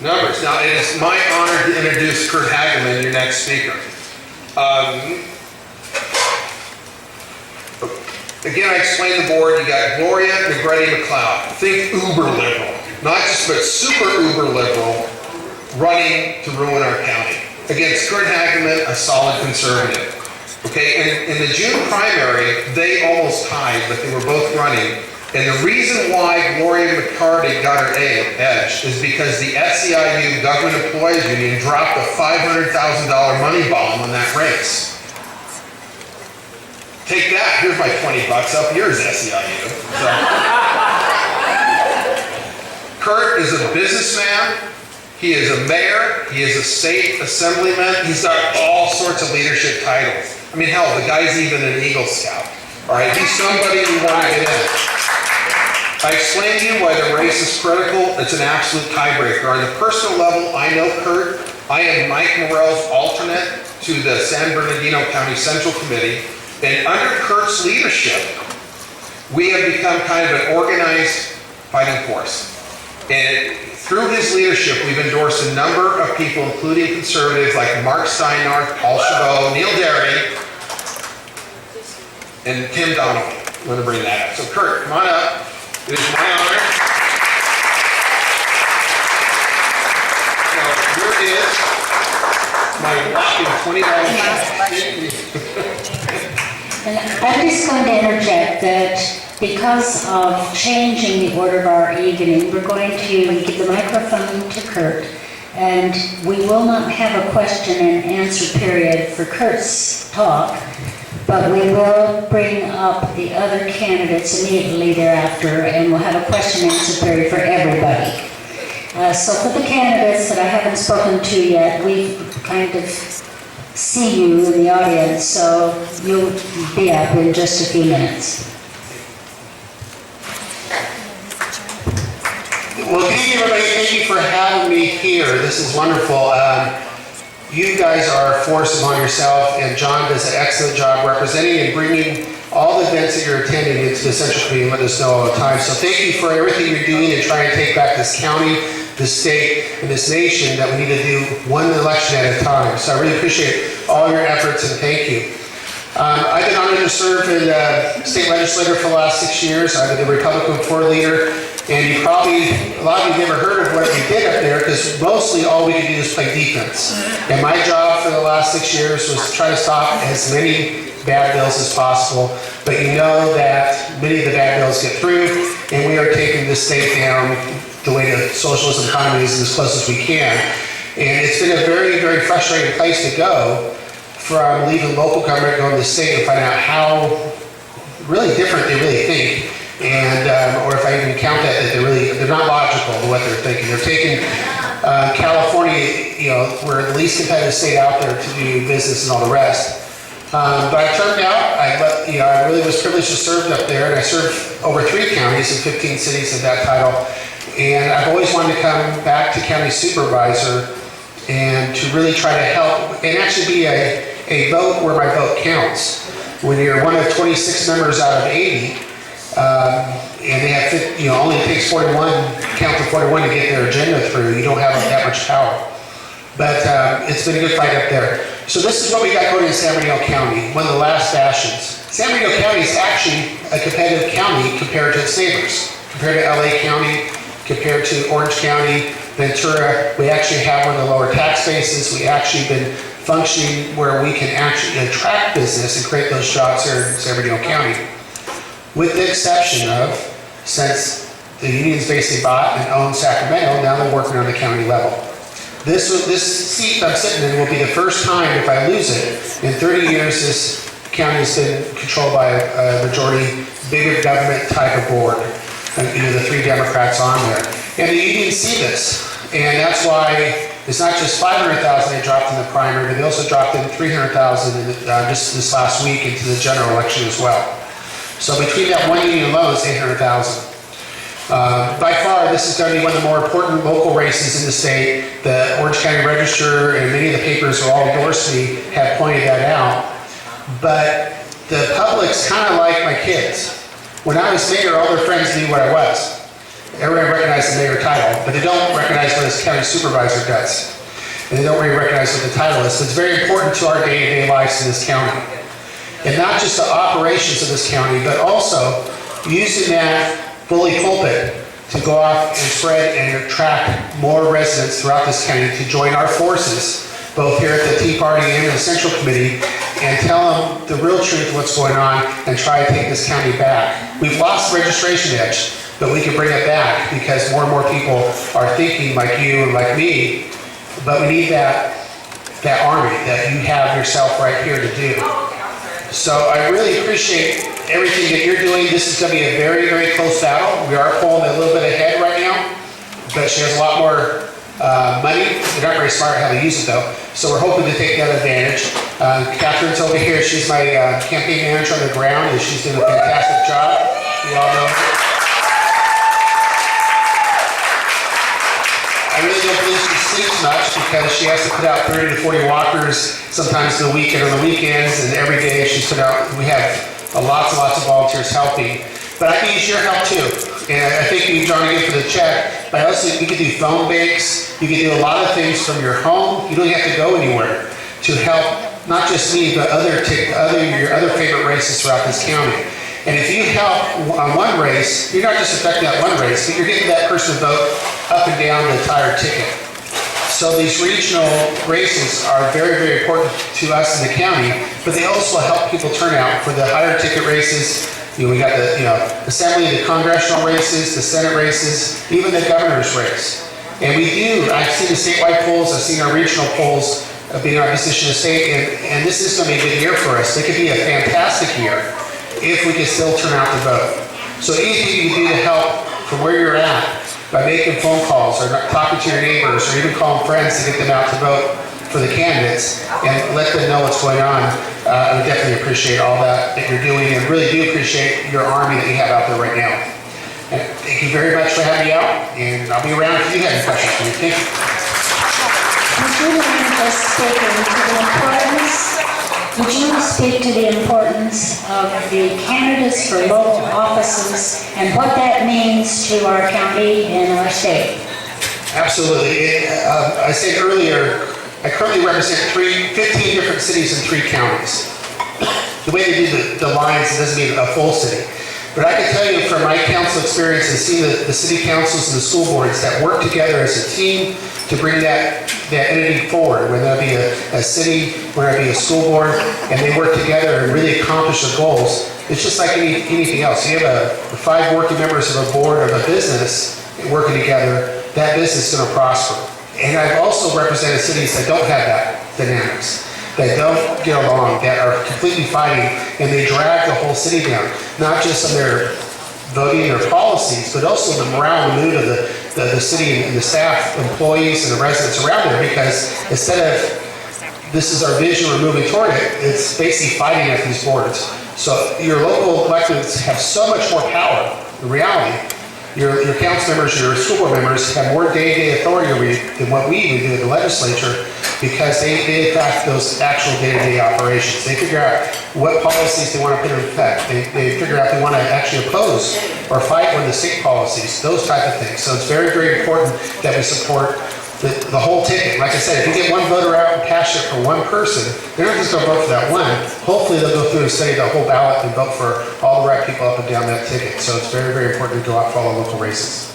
numbers. Now, it is my honor to introduce Curt Hagman, your next speaker. Again, I explained the board. You got Gloria Negrete-McLeod. Think uber liberal, not just but super uber liberal, running to ruin our county. Against Curt Hagman, a solid conservative. Okay, and in the June primary, they almost tied, but they were both running. And the reason why Gloria McCarty got her edge is because the SEIU Government Employees Union dropped a $500,000 money bomb on that race. Take that, here's my 20 bucks up yours, SEIU. So. Curt is a businessman, he is a mayor, he is a state assemblyman, he's got all sorts of leadership titles. I mean, hell, the guy's even an Eagle Scout. All right, he's somebody we want to get in. I explained to you why the race is critical. It's an absolute tiebreaker. On the personal level, I know Curt. I am Mike Morell's alternate to the San Bernardino County Central Committee. And under Curt's leadership, we have become kind of an organized fighting force. And through his leadership, we've endorsed a number of people, including conservatives like Mark Steinarth, Paul Chabot, Neil Derry, and Tim Donnelly. I'm going to bring that up. So Curt, come on up. It is my honor. So here is my whopping $20 And I'm just going to interject that because of changing the order of our evening, we're going to give the microphone to Curt, and we will not have a question and answer period for Curt's talk, but we will bring up the other candidates immediately thereafter, and we'll have a question and answer period for everybody. So for the candidates that I haven't spoken to yet, we kind of see you in the audience, so you'll be up in just a few minutes. Well, thank you everybody. Thank you for having me here. This is wonderful. You guys are a force among yourself, and John does an excellent job representing and bringing all the events that you're attending into the Central Committee and let us know all the time. So thank you for everything you're doing and trying to take back this county, this state, and this nation that we need to do one election at a time. So I really appreciate all your efforts, and thank you. I've been honored to serve in state legislature for the last 6 years. I've been the Republican floor leader, and you probably, a lot of you never heard of what we did up there because mostly all we could do is play defense. And my job for the last 6 years was to try to stop as many bad bills as possible. But you know that many of the bad bills get through, and we are taking the state down the way the socialism economy is as close as we can. And it's been a very, very frustrating place to go from leaving local government, going to the state, and find out how really different they really think. And, or if I even count that they're not logical in what they're thinking. They're taking California, you know, we're the least competitive state out there to do business and all the rest. But I turned out, I really was privileged to serve up there, and I served over 3 counties and 15 cities at that title. And I've always wanted to come back to county supervisor and to really try to help and actually be a vote where my vote counts. When you're one of 26 members out of 80, and they have, only takes 41, count to 41 to get their agenda through. You don't have that much power. But it's been a good fight up there. So this is what we got going in San Bernardino County, one of the last bastions. San Bernardino County is actually a competitive county compared to its neighbors. Compared to LA County, compared to Orange County, Ventura, we actually have one of the lower tax bases. We actually been functioning where we can actually attract business and create those jobs here in San Bernardino County. With the exception of, since the unions basically bought and owned Sacramento, now they're working on the county level. This seat I'm sitting in will be the first time, if I lose it, in 30 years this county has been controlled by a majority bigger government type of board. The 3 Democrats on there. And the unions see this. And that's why it's not just $500,000 they dropped in the primary, but they also dropped in $300,000 just this last week into the general election as well. So between that one union alone, it's $800,000. By far, this is going to be one of the more important local races in the state. The Orange County Register and many of the papers who all endorsed me have pointed that out. But the public's kind of like my kids. When I was mayor, all their friends knew what I was. Everyone recognizes the mayor title, but they don't recognize what his county supervisor does. And they don't really recognize what the title is. So it's very important to our day-to-day lives in this county. And not just the operations of this county, but also using that bully pulpit to go off and spread and attract more residents throughout this county to join our forces, both here at the Tea Party and the Central Committee, and tell them the real truth of what's going on and try to take this county back. We've lost the registration edge, but we can bring it back because more and more people are thinking like you and like me, but we need that army that you have yourself right here to do. So I really appreciate everything that you're doing. This is going to be a very, very close battle. We are pulling a little bit ahead right now, but she has a lot more money. They're not very smart how to use it though. So we're hoping to take that advantage. Catherine's over here. She's my campaign manager on the ground, and she's doing a fantastic job. You all know. I really don't believe she sleeps much because she has to put out 30 to 40 walkers sometimes the weekend on the weekends, and every day she's put out. We have lots and lots of volunteers helping. But I can use your help too. And I think you, John, again for the check, but also you can do phone banks, you can do a lot of things from your home. You don't have to go anywhere to help not just me, but your other favorite races throughout this county. And if you help on one race, you're not just affecting that one race, but you're getting that person to vote up and down the entire ticket. So these regional races are very, very important to us in the county, but they also help people turn out for the higher ticket races. You know, we got the assembly, the congressional races, the Senate races, even the governor's race. And we do, I've seen the statewide polls, I've seen our regional polls being our position of state, and this is going to be a good year for us. It could be a fantastic year if we can still turn out the vote. So anything you can do to help from where you're at, by making phone calls or talking to your neighbors or even calling friends to get them out to vote for the candidates and let them know what's going on, I would definitely appreciate all that you're doing, and really do appreciate your army that you have out there right now. And thank you very much for having me out, and I'll be around if you have any questions for me. Thank you. Would you speak to the importance of the candidates for local offices and what that means to our county and our state? Absolutely. I said earlier, I currently represent 15 different cities and 3 counties. The way they do the lines, it doesn't mean a full city. But I can tell you from my council experience and seeing the city councils and the school boards that work together as a team to bring that entity forward, whether that be a city, whether it be a school board, and they work together and really accomplish their goals. It's just like anything else. You have 5 working members of a board of a business working together, that business is going to prosper. And I've also represented cities that don't have that dynamics, that don't get along, that are completely fighting, and they drag the whole city down, not just on their voting or policies, but also the morale and mood of the city and the staff, employees, and the residents around there, because instead of this is our vision, we're moving toward it, it's basically fighting at these boards. So your local electeds have so much more power. In reality, your council members, your school board members have more day-to-day authority over you than what we even do at the legislature, because they affect those actual day-to-day operations. They figure out what policies they want to put in effect. They figure out if they want to actually oppose or fight one of the state policies, those type of things. So it's very, very important that we support the whole ticket. Like I said, if you get one voter out and cash it for one person, they're not just going to vote for that one. Hopefully they'll go through and study the whole ballot and vote for all the right people up and down that ticket. So it's very, very important to go out and follow local races.